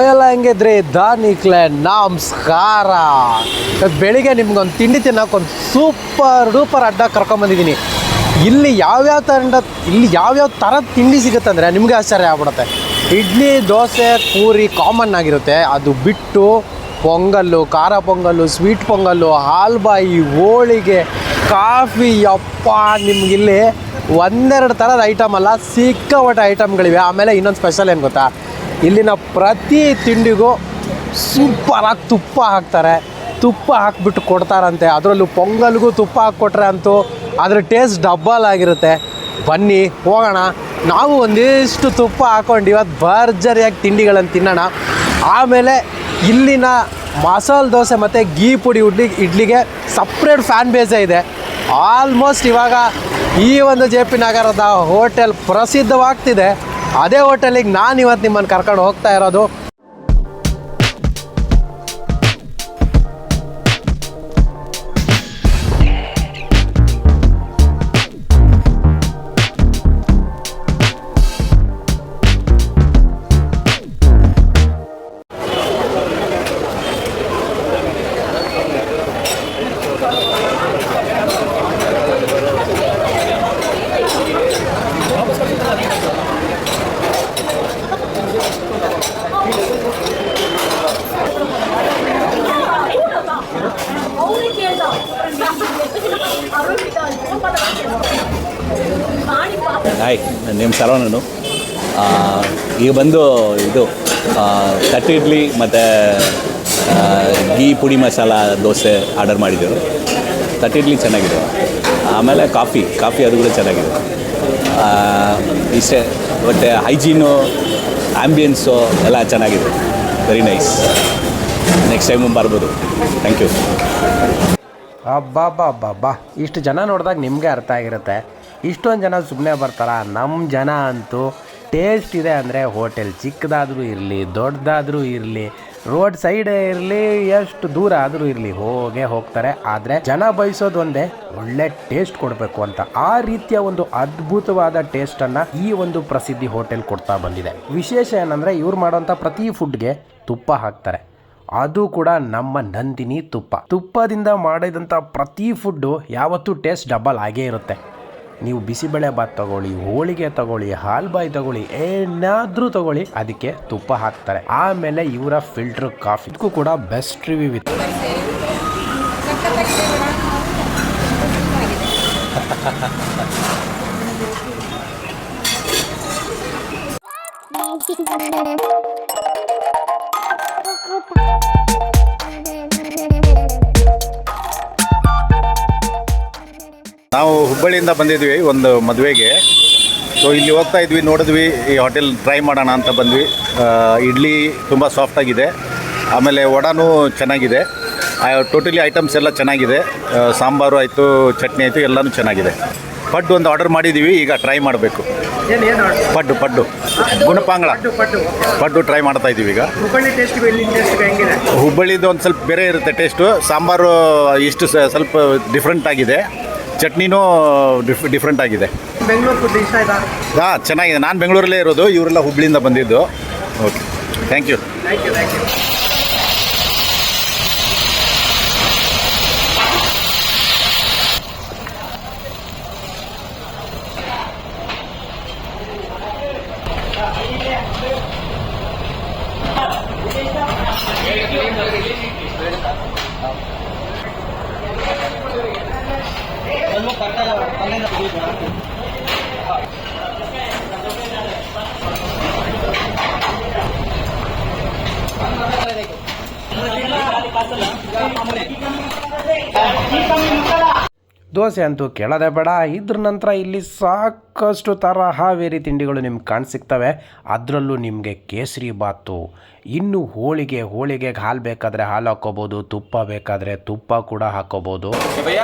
ಎಲ್ಲ ಹೆಂಗಿದ್ರಿ ದಾನಿಕ್ಲೆ ನಮಸ್ಕಾರ. ಬೆಳಿಗ್ಗೆ ನಿಮ್ಗೊಂದು ತಿಂಡಿ ತಿನ್ನೋಕೊಂದು ಸೂಪರ್ ಡೂಪರ್ ಅಡ್ಡ ಕರ್ಕೊಂಬಂದಿದ್ದೀನಿ. ಇಲ್ಲಿ ಯಾವ್ಯಾವ ಥರದ ತಿಂಡಿ ಸಿಗುತ್ತೆ ಅಂದರೆ ನಿಮಗೆ ಆಶ್ಚರ್ಯ ಆಗ್ಬಿಡುತ್ತೆ. ಇಡ್ಲಿ, ದೋಸೆ, ಪೂರಿ ಕಾಮನ್ ಆಗಿರುತ್ತೆ. ಅದು ಬಿಟ್ಟು ಪೊಂಗಲ್ಲು, ಖಾರ ಪೊಂಗಲ್ಲು, ಸ್ವೀಟ್ ಪೊಂಗಲ್ಲು, ಹಾಲ್ಬಾಯಿ, ಹೋಳಿಗೆ, ಕಾಫಿ, ಯಪ್ಪ ನಿಮಗಿಲ್ಲಿ ಒಂದೆರಡು ಥರದ ಐಟಮ್ ಅಲ್ಲ, ಸಿಕ್ಕಾಪಟ್ಟೆ ಐಟಮ್ಗಳಿವೆ. ಆಮೇಲೆ ಇನ್ನೊಂದು ಸ್ಪೆಷಲ್ ಏನು ಗೊತ್ತಾ, ಇಲ್ಲಿನ ಪ್ರತಿ ತಿಂಡಿಗೂ ಸೂಪರಾಗಿ ತುಪ್ಪ ಹಾಕ್ತಾರೆ. ತುಪ್ಪ ಹಾಕಿಬಿಟ್ಟು ಕೊಡ್ತಾರಂತೆ. ಅದರಲ್ಲೂ ಪೊಂಗಲ್ಗೂ ತುಪ್ಪ ಹಾಕ್ಕೊಟ್ರೆ ಅಂತೂ ಅದ್ರ ಟೇಸ್ಟ್ ಡಬ್ಬಲ್ ಆಗಿರುತ್ತೆ. ಬನ್ನಿ ಹೋಗೋಣ, ನಾವು ಒಂದಿಷ್ಟು ತುಪ್ಪ ಹಾಕ್ಕೊಂಡು ಇವತ್ತು ಭರ್ಜರಿಯಾಗಿ ತಿಂಡಿಗಳನ್ನು ತಿನ್ನೋಣ. ಆಮೇಲೆ ಇಲ್ಲಿನ ಮಸಾಲೆ ದೋಸೆ ಮತ್ತು ಗೀ ಪುಡಿ ಇಡ್ಲಿಗೆ ಸಪ್ರೇಟ್ ಫ್ಯಾನ್ ಬೇಸೇ ಇದೆ. ಆಲ್ಮೋಸ್ಟ್ ಇವಾಗ ಈ ಒಂದು ಜೆ ಪಿ ನಗರದ ಹೋಟೆಲ್ ಪ್ರಸಿದ್ಧವಾಗ್ತಿದೆ. ಅದೇ ಹೋಟೆಲಿಗೆ ನಾನು ಇವತ್ತು ನಿಮ್ಮನ್ನು ಕರ್ಕೊಂಡು ಹೋಗ್ತಾ ಇರೋದು. ಹಾಯ್, ನನ್ನ ನೇಮ್ ಶರವಣನು. ಈಗ ಬಂದು ಇದು ತಟ್ಟೆ ಇಡ್ಲಿ ಮತ್ತು ಗೀ ಪುಡಿ ಮಸಾಲ ದೋಸೆ ಆರ್ಡರ್ ಮಾಡಿದ್ದೆವು. ತಟ್ಟೆ ಇಡ್ಲಿ ಚೆನ್ನಾಗಿದೆ, ಆಮೇಲೆ ಕಾಫಿ ಅದು ಕೂಡ ಚೆನ್ನಾಗಿದೆ. ಇಷ್ಟೇ. ಮತ್ತು ಹೈಜೀನು, ಆ್ಯಂಬಿಯನ್ಸು ಎಲ್ಲ ಚೆನ್ನಾಗಿದೆ. Very nice. ನೆಕ್ಸ್ಟ್ ಟೈಮು ಬರ್ಬೋದು. Thank you. ಅಬ್ಬಾ ಇಷ್ಟು ಜನ ನೋಡಿದಾಗ ನಿಮಗೆ ಅರ್ಥ ಆಗಿರುತ್ತೆ, ಇಷ್ಟೊಂದು ಜನ ಸುಮ್ಮನೆ ಬರ್ತಾರ. ನಮ್ಮ ಜನ ಅಂತೂ ಟೇಸ್ಟ್ ಇದೆ ಅಂದರೆ ಹೋಟೆಲ್ ಚಿಕ್ಕದಾದರೂ ಇರಲಿ, ದೊಡ್ಡದಾದರೂ ಇರಲಿ, ರೋಡ್ ಸೈಡೇ ಇರಲಿ, ಎಷ್ಟು ದೂರ ಆದರೂ ಇರಲಿ, ಹೋಗ್ತಾರೆ. ಆದರೆ ಜನ ಬಯಸೋದು ಒಂದೇ, ಒಳ್ಳೆ ಟೇಸ್ಟ್ ಕೊಡಬೇಕು ಅಂತ. ಆ ರೀತಿಯ ಒಂದು ಅದ್ಭುತವಾದ ಟೇಸ್ಟನ್ನು ಈ ಒಂದು ಪ್ರಸಿದ್ಧಿ ಹೋಟೆಲ್ ಕೊಡ್ತಾ ಬಂದಿದೆ. ವಿಶೇಷ ಏನಂದರೆ ಇವ್ರು ಮಾಡೋಂಥ ಪ್ರತಿ ಫುಡ್ಗೆ ತುಪ್ಪ ಹಾಕ್ತಾರೆ. ಅದು ಕೂಡ ನಮ್ಮ ನಂದಿನಿ ತುಪ್ಪದಿಂದ ಮಾಡಿದಂಥ ಪ್ರತಿ ಫುಡ್ಡು ಯಾವತ್ತೂ ಟೇಸ್ಟ್ ಡಬಲ್ ಆಗೇ ಇರುತ್ತೆ. ನೀವು ಬಿಸಿಬೇಳೆ ಬಾತ್ ತಗೊಳ್ಳಿ, ಹೋಳಿಗೆ ತಗೊಳ್ಳಿ, ಹಾಲ್ಬಾಯಿ ತಗೊಳ್ಳಿ, ಏನಾದರೂ ತಗೊಳ್ಳಿ, ಅದಕ್ಕೆ ತುಪ್ಪ ಹಾಕ್ತಾರೆ. ಆಮೇಲೆ ಇವರ ಫಿಲ್ಟರ್ ಕಾಫಿ ಇದಕ್ಕೂ ಕೂಡ ಬೆಸ್ಟ್ ರಿವ್ಯೂ ಇತ್ತು. ನಾವು ಹುಬ್ಬಳ್ಳಿಯಿಂದ ಬಂದಿದ್ವಿ ಒಂದು ಮದುವೆಗೆ. ಸೊ ಇಲ್ಲಿ ಹೋಗ್ತಾ ಇದ್ವಿ, ನೋಡಿದ್ವಿ, ಈ ಹೋಟೆಲ್ ಟ್ರೈ ಮಾಡೋಣ ಅಂತ ಬಂದ್ವಿ. ಇಡ್ಲಿ ತುಂಬ ಸಾಫ್ಟಾಗಿದೆ, ಆಮೇಲೆ ವಡಾನೂ ಚೆನ್ನಾಗಿದೆ. ಟೋಟಲಿ ಐಟಮ್ಸ್ ಎಲ್ಲ ಚೆನ್ನಾಗಿದೆ. ಸಾಂಬಾರು ಆಯಿತು, ಚಟ್ನಿ ಆಯಿತು, ಎಲ್ಲನೂ ಚೆನ್ನಾಗಿದೆ. ಪಡ್ಡು ಒಂದು ಆರ್ಡರ್ ಮಾಡಿದ್ದೀವಿ, ಈಗ ಟ್ರೈ ಮಾಡಬೇಕು. ಪಡ್ಡು ಗುಣಪಾಂಗಳ ಪಡ್ಡು ಟ್ರೈ ಮಾಡ್ತಾ ಇದ್ದೀವಿ ಈಗ. ಹುಬ್ಬಳ್ಳಿದು ಒಂದು ಸ್ವಲ್ಪ ಬೇರೆ ಇರುತ್ತೆ ಟೇಸ್ಟು. ಸಾಂಬಾರು ಇಷ್ಟು ಸ್ವಲ್ಪ ಡಿಫ್ರೆಂಟ್ ಆಗಿದೆ, ಚಟ್ನಿನೂ ಡಿಫ್ರೆಂಟ್ ಆಗಿದೆ. ಹಾಂ, ಚೆನ್ನಾಗಿದೆ. ನಾನು ಬೆಂಗಳೂರಲ್ಲೇ ಇರೋದು, ಇವರೆಲ್ಲ ಹುಬ್ಬಳ್ಳಿಯಿಂದ ಬಂದಿದ್ದು. Okay, thank you. ದೋಸೆ ಅಂತೂ ಕೇಳೋದೇ ಬೇಡ. ಇದ್ರ ನಂತರ ಇಲ್ಲಿ ಸಾಕಷ್ಟು ತರಹವೇರಿ ತಿಂಡಿಗಳು ನಿಮ್ಗೆ ಕಾಣಸಿಗ್ತವೆ. ಅದರಲ್ಲೂ ನಿಮಗೆ ಕೇಸರಿ ಬಾತು, ಇನ್ನು ಹೋಳಿಗೆಗೆ ಹಾಲು ಬೇಕಾದರೆ ಹಾಲು ಹಾಕ್ಕೋಬೋದು, ತುಪ್ಪ ಬೇಕಾದರೆ ತುಪ್ಪ ಕೂಡ ಹಾಕ್ಕೋಬೋದು.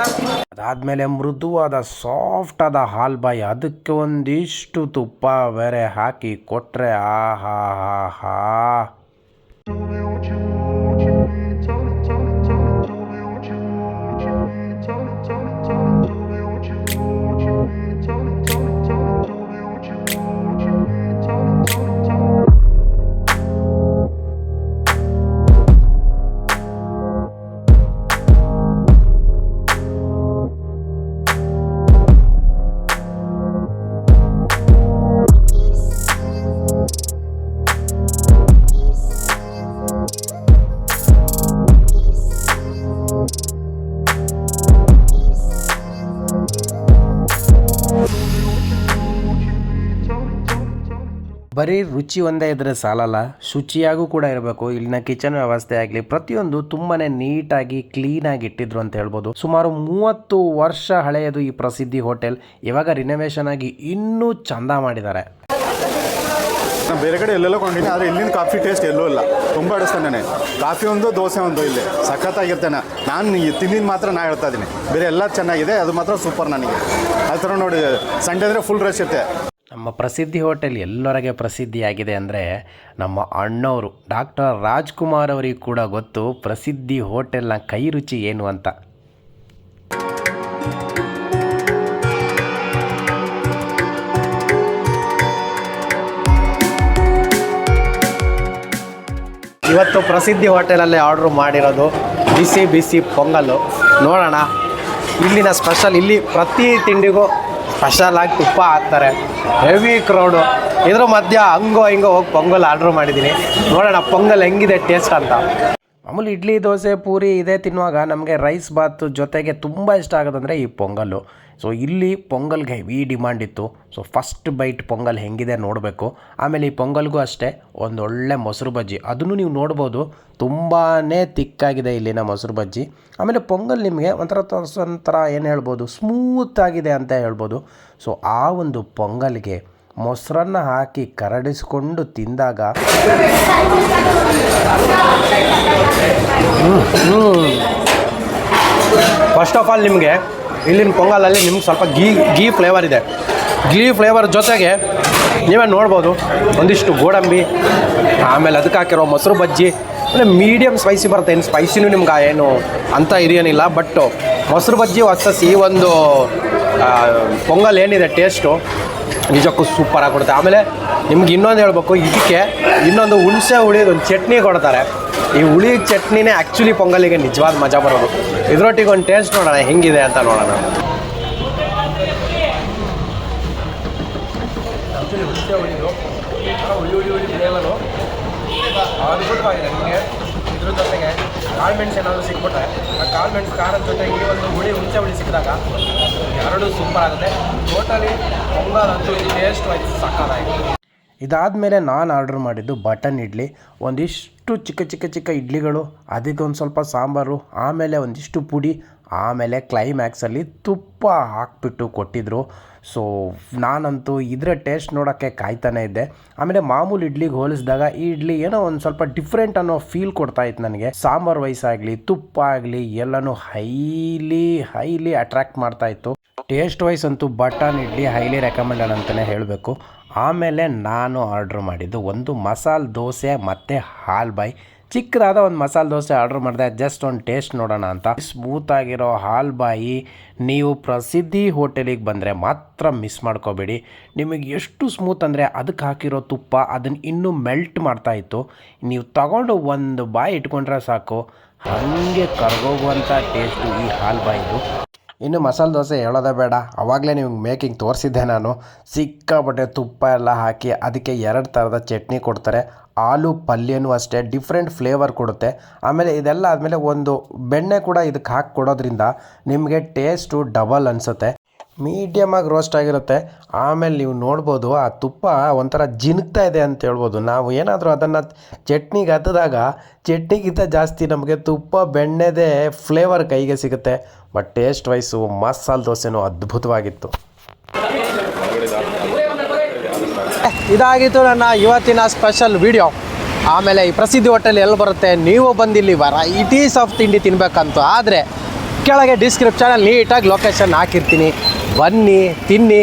ಅದಾದಮೇಲೆ ಮೃದುವಾದ ಸಾಫ್ಟಾದ ಹಾಲ್ಬಾಯಿ, ಅದಕ್ಕೆ ಒಂದಿಷ್ಟು ತುಪ್ಪ ಬೇರೆ ಹಾಕಿ ಕೊಟ್ಟರೆ ಆಹಾ. ಬರೀ ರುಚಿ ಒಂದೇ ಇದ್ದರೆ ಸಾಲಲ್ಲ, ಶುಚಿಯಾಗೂ ಕೂಡ ಇರಬೇಕು. ಇಲ್ಲಿನ ಕಿಚನ್ ವ್ಯವಸ್ಥೆ ಆಗಲಿ ಪ್ರತಿಯೊಂದು ತುಂಬಾ ನೀಟಾಗಿ ಕ್ಲೀನಾಗಿ ಇಟ್ಟಿದ್ರು ಅಂತ ಹೇಳ್ಬೋದು. ಸುಮಾರು 30 ವರ್ಷ ಹಳೆಯದು ಈ ಪ್ರಸಿದ್ಧಿ ಹೋಟೆಲ್. ಇವಾಗ ರಿನೋವೇಷನ್ ಆಗಿ ಇನ್ನೂ ಚಂದ ಮಾಡಿದ್ದಾರೆ. ನಾನು ಬೇರೆ ಕಡೆ ಎಲ್ಲೆಲ್ಲೋ ಕೊಂಡಿನಿ, ಆದರೆ ಇಲ್ಲಿನ ಕಾಫಿ ಟೇಸ್ಟ್ ಎಲ್ಲೂ ಇಲ್ಲ. ತುಂಬ ಇಡಿಸ್ತಾನೆ. ಕಾಫಿ ಒಂದು, ದೋಸೆ ಒಂದು ಇಲ್ಲಿ ಸಖತ್ತಾಗಿರ್ತಾನೆ. ನಾನು ತಿಂದಿದ್ದು ಮಾತ್ರ ನಾ ಹೇಳ್ತಾ ಇದ್ದೀನಿ, ಬೇರೆ ಎಲ್ಲ ಚೆನ್ನಾಗಿದೆ, ಅದು ಮಾತ್ರ ಸೂಪರ್ ನನಗೆ. ಆ ಥರ ನೋಡಿ, ಸಂಡೇ ಅಂದರೆ ಫುಲ್ ರಶ್ ಇರುತ್ತೆ. ನಮ್ಮ ಪ್ರಸಿದ್ಧಿ ಹೋಟೆಲ್ ಎಲ್ಲರಿಗೆ ಪ್ರಸಿದ್ಧಿಯಾಗಿದೆ ಅಂದರೆ ನಮ್ಮ ಅಣ್ಣವರು ಡಾಕ್ಟರ್ ರಾಜ್ಕುಮಾರ್ ಅವರಿಗೆ ಕೂಡ ಗೊತ್ತು ಪ್ರಸಿದ್ಧಿ ಹೋಟೆಲ್ನ ಕೈ ರುಚಿ ಏನು ಅಂತ. ಇವತ್ತು ಪ್ರಸಿದ್ಧಿ ಹೋಟೆಲಲ್ಲಿ ಆರ್ಡ್ರ್ ಮಾಡಿರೋದು ಬಿಸಿ ಬಿಸಿ ಪೊಂಗಲ್ಲು. ನೋಡೋಣ ಇಲ್ಲಿನ ಸ್ಪೆಷಲ್. ಇಲ್ಲಿ ಪ್ರತಿ ತಿಂಡಿಗೂ ಸ್ಪೆಷಲಾಗಿ ತುಪ್ಪ ಹಾಕ್ತಾರೆ. Heavy crowd. ಇದ್ರ ಮಧ್ಯ ಹಂಗೋ ಹಿಂಗೋ ಹೋಗಿ ಪೊಂಗಲ್ ಆರ್ಡ್ರ್ ಮಾಡಿದ್ದೀನಿ. ನೋಡೋಣ ಪೊಂಗಲ್ ಹೆಂಗಿದೆ ಟೇಸ್ಟ್ ಅಂತ. ಮಾಮೂಲಿ ಇಡ್ಲಿ ದೋಸೆ ಪೂರಿ ಇದೇ ತಿನ್ನುವಾಗ ನಮಗೆ ರೈಸ್ ಬಾತು ಜೊತೆಗೆ ತುಂಬ ಇಷ್ಟ ಆಗೋದಂದರೆ ಈ ಪೊಂಗಲ್ಲು. ಸೊ ಇಲ್ಲಿ ಪೊಂಗಲ್ಗೆ ಹೆವಿ ಡಿಮಾಂಡ್ ಇತ್ತು. ಸೊ ಫಸ್ಟ್ ಬೈಟ್ ಪೊಂಗಲ್ ಹೆಂಗಿದೆ ನೋಡಬೇಕು. ಆಮೇಲೆ ಈ ಪೊಂಗಲ್ಗೂ ಅಷ್ಟೇ ಒಂದೊಳ್ಳೆ ಮೊಸರು ಬಜ್ಜಿ, ಅದನ್ನು ನೀವು ನೋಡ್ಬೋದು, ತುಂಬಾ ತಿಕ್ಕಾಗಿದೆ ಇಲ್ಲಿನ ಮೊಸರು ಬಜ್ಜಿ. ಆಮೇಲೆ ಪೊಂಗಲ್ ನಿಮಗೆ ಒಂಥರ ಏನು ಹೇಳ್ಬೋದು, ಸ್ಮೂತಾಗಿದೆ ಅಂತ ಹೇಳ್ಬೋದು. ಸೊ ಆ ಒಂದು ಪೊಂಗಲ್ಗೆ ಮೊಸರನ್ನು ಹಾಕಿ ಕರಡಿಸ್ಕೊಂಡು ತಿಂದಾಗ ಫಸ್ಟ್ ಆಫ್ ಆಲ್ ನಿಮಗೆ ಇಲ್ಲಿನ ಪೊಂಗಲಲ್ಲಿ ನಿಮ್ಗೆ ಸ್ವಲ್ಪ ಗೀ ಫ್ಲೇವರ್ ಇದೆ. ಗೀ ಫ್ಲೇವರ್ ಜೊತೆಗೆ ನೀವೇ ನೋಡ್ಬೋದು ಒಂದಿಷ್ಟು ಗೋಡಂಬಿ, ಆಮೇಲೆ ಅದಕ್ಕೆ ಹಾಕಿರೋ ಮೊಸರು ಬಜ್ಜಿ. ಅಂದರೆ ಮೀಡಿಯಮ್ ಸ್ಪೈಸಿ ಬರುತ್ತೆ. ಏನು ಸ್ಪೈಸಿನೂ ನಿಮ್ಗೆ ಏನು ಅಂತ ಹಿರಿಯೇನಿಲ್ಲ. ಬಟ್ ಮೊಸರು ಬಜ್ಜಿ ವರ್ಸಸ್ ಈ ಒಂದು ಪೊಂಗಲ್ ಏನಿದೆ ಟೇಸ್ಟು ನಿಜಕ್ಕೂ ಸೂಪರಾಗಿ ಕೊಡುತ್ತೆ. ಆಮೇಲೆ ನಿಮ್ಗೆ ಇನ್ನೊಂದು ಹೇಳ್ಬೇಕು, ಇದಕ್ಕೆ ಇನ್ನೊಂದು ಹುಣಸೆ ಹುಳಿದು ಒಂದು ಚಟ್ನಿ ಕೊಡ್ತಾರೆ. ಈ ಹುಳಿ ಚಟ್ನಿನೇ ಆ್ಯಕ್ಚುಲಿ ಪೊಂಗಲಿಗೆ ನಿಜವಾದ ಮಜಾ ಬರೋದು. ಇದರೊಟ್ಟಿಗೆ ಒಂದು ಟೇಸ್ಟ್ ನೋಡೋಣ ಹೆಂಗಿದೆ ಅಂತ ನೋಡೋಣ. ಆ್ಯಕ್ಚುಲಿ ಹುಣಸೆ ಹುಳಿದು ಹುಳಿ ಫ್ಲೇವರು ಅದ್ಭುತವಾಗಿದೆ. ನಿಮಗೆ ಇದ್ರ ಜೊತೆಗೆ ಕಾಳು ಮೆಣಸು ಏನಾದರೂ ಸಿಕ್ಬಿಟ್ರೆ ಆ ಕಾಳು ಮೆಣಸು ಖಾರದ ಜೊತೆಗೆ ಈ ಒಂದು ಹುಣಸೆ ಹುಳಿ ಸಿಕ್ಕಿದಾಗ ಎರಡೂ ಸೂಪರ್ ಆಗುತ್ತೆ. ಟೋಟಲಿ ಪೊಂಗಲ್ ಅಂತೂ ಟೇಸ್ಟ್ ವೈಸ್ ಸಕ್ಕತ್ತಾಗಿದೆ. ಇದಾದಮೇಲೆ ನಾನು ಆರ್ಡ್ರ್ ಮಾಡಿದ್ದು ಬಟನ್ ಇಡ್ಲಿ. ಒಂದಿಷ್ಟು ಚಿಕ್ಕ ಇಡ್ಲಿಗಳು, ಅದಕ್ಕೊಂದು ಸ್ವಲ್ಪ ಸಾಂಬಾರು, ಆಮೇಲೆ ಒಂದಿಷ್ಟು ಪುಡಿ, ಆಮೇಲೆ ಕ್ಲೈಮ್ಯಾಕ್ಸಲ್ಲಿ ತುಪ್ಪ ಹಾಕ್ಬಿಟ್ಟು ಕೊಟ್ಟಿದ್ದರು. ಸೊ ನಾನಂತೂ ಇದರ ಟೇಸ್ಟ್ ನೋಡೋಕ್ಕೆ ಕಾಯ್ತಾನೆ ಇದ್ದೆ. ಆಮೇಲೆ ಮಾಮೂಲಿ ಇಡ್ಲಿಗೆ ಹೋಲಿಸಿದಾಗ ಈ ಇಡ್ಲಿ ಏನೋ ಒಂದು ಸ್ವಲ್ಪ ಡಿಫ್ರೆಂಟ್ ಅನ್ನೋ ಫೀಲ್ ಕೊಡ್ತಾಯಿತ್ತು ನನಗೆ. ಸಾಂಬಾರು ವೈಸ್ ಆಗಲಿ ತುಪ್ಪ ಆಗಲಿ ಎಲ್ಲನೂ ಹೈಲಿ ಅಟ್ರ್ಯಾಕ್ಟ್ ಮಾಡ್ತಾಯಿತ್ತು. ಟೇಸ್ಟ್ ವೈಸ್ ಅಂತೂ ಬಟನ್ ಇಡ್ಲಿ ಹೈಲಿ ರೆಕಮೆಂಡೆಡ್ ಅಂತಲೇ ಹೇಳಬೇಕು. ಆಮೇಲೆ ನಾನು ಆರ್ಡ್ರ್ ಮಾಡಿದ್ದು ಒಂದು ಮಸಾಲೆ ದೋಸೆ ಮತ್ತು ಹಾಲ್ ಬಾಯ್. ಚಿಕ್ಕದಾದ ಒಂದು ಮಸಾಲೆ ದೋಸೆ ಆರ್ಡ್ರ್ ಮಾಡಿದೆ, ಜಸ್ಟ್ ಒಂದು ಟೇಸ್ಟ್ ನೋಡೋಣ ಅಂತ. ಸ್ಮೂತಾಗಿರೋ ಹಾಲ್ ಬಾಯಿ ನೀವು ಪ್ರಸಿದ್ಧಿ ಹೋಟೆಲಿಗೆ ಬಂದರೆ ಮಾತ್ರ ಮಿಸ್ ಮಾಡ್ಕೋಬೇಡಿ. ನಿಮಗೆ ಎಷ್ಟು ಸ್ಮೂತ್ ಅಂದರೆ ಅದಕ್ಕೆ ಹಾಕಿರೋ ತುಪ್ಪ ಅದನ್ನು ಇನ್ನೂ ಮೆಲ್ಟ್ ಮಾಡ್ತಾಯಿತ್ತು. ನೀವು ತಗೊಂಡು ಒಂದು ಬಾಯಿ ಇಟ್ಕೊಂಡ್ರೆ ಸಾಕು, ಹಾಗೆ ಕರ್ಗೋಗುವಂಥ ಟೇಸ್ಟು ಈ ಹಾಲ್ ಬಾಯಿದು. ಇನ್ನು ಮಸಾಲೆ ದೋಸೆ ಹೇಳೋದೇ ಬೇಡ, ಆವಾಗಲೇ ನಿಮ್ಗೆ ಮೇಕಿಂಗ್ ತೋರಿಸಿದ್ದೆ ನಾನು. ಸಿಕ್ಕಾಪಟ್ಟೆ ತುಪ್ಪ ಎಲ್ಲ ಹಾಕಿ ಅದಕ್ಕೆ 2 ಥರದ ಚಟ್ನಿ ಕೊಡ್ತಾರೆ. ಆಲೂ ಪಲ್ಯನೂ ಅಷ್ಟೇ ಡಿಫ್ರೆಂಟ್ ಫ್ಲೇವರ್ ಕೊಡುತ್ತೆ. ಆಮೇಲೆ ಇದೆಲ್ಲ ಆದಮೇಲೆ ಒಂದು ಬೆಣ್ಣೆ ಕೂಡ ಇದಕ್ಕೆ ಹಾಕಿ ಕೊಡೋದ್ರಿಂದ ನಿಮಗೆ ಟೇಸ್ಟು ಡಬಲ್ ಅನಿಸುತ್ತೆ. ಮೀಡಿಯಮಾಗಿ ರೋಸ್ಟ್ ಆಗಿರುತ್ತೆ. ಆಮೇಲೆ ನೀವು ನೋಡ್ಬೋದು ಆ ತುಪ್ಪ ಒಂಥರ ಜಿನುಗ್ತಾ ಇದೆ ಅಂತ ಹೇಳ್ಬೋದು. ನಾವು ಏನಾದರೂ ಅದನ್ನು ಚಟ್ನಿಗೆ ಹತ್ತಿದಾಗ ಚಟ್ನಿಗಿಂತ ಜಾಸ್ತಿ ನಮಗೆ ತುಪ್ಪ ಬೆಣ್ಣೆದೇ ಫ್ಲೇವರ್ ಕೈಗೆ ಸಿಗುತ್ತೆ. ಬಟ್ ಟೇಸ್ಟ್ ವೈಸು ಮಸಾಲೆ ದೋಸೆನೂ ಅದ್ಭುತವಾಗಿತ್ತು. ಇದಾಗಿತ್ತು ನನ್ನ ಇವತ್ತಿನ ಸ್ಪೆಷಲ್ ವಿಡಿಯೋ. ಆಮೇಲೆ ಈ ಪ್ರಸಿದ್ಧಿ ಹೋಟೆಲ್ ಎಲ್ಲಿ ಬರುತ್ತೆ, ನೀವು ಬಂದಿಲ್ಲಿ ವೆರೈಟೀಸ್ ಆಫ್ ತಿಂಡಿ ತಿನ್ನಬೇಕಂತ ಆದರೆ ಕೆಳಗೆ ಡಿಸ್ಕ್ರಿಪ್ಷನಲ್ಲಿ ನೀಟಾಗಿ ಲೊಕೇಶನ್ ಹಾಕಿರ್ತೀನಿ. ಬನ್ನಿ, ತಿನ್ನಿ,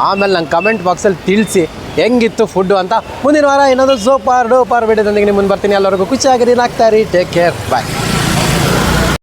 ಆಮೇಲೆ ನಂಗೆ ಕಮೆಂಟ್ ಬಾಕ್ಸಲ್ಲಿ ತಿಳಿಸಿ ಹೆಂಗಿತ್ತು ಫುಡ್ಡು ಅಂತ. ಮುಂದಿನ ವಾರ ಇನ್ನೊಂದು ಸೂಪರ್ ಡೂಪರ್ ವಿಡಿಯೋದೊಂದಿಗೆ ನಿಮ್ಮ ಮುಂದೆ ಬರ್ತೀನಿ. ಎಲ್ಲರಿಗೂ ಖುಷಿಯಾಗಿರಿ, ನಾಗ್ತಾರಿ, ಟೇಕ್ ಕೇರ್, ಬಾಯ್.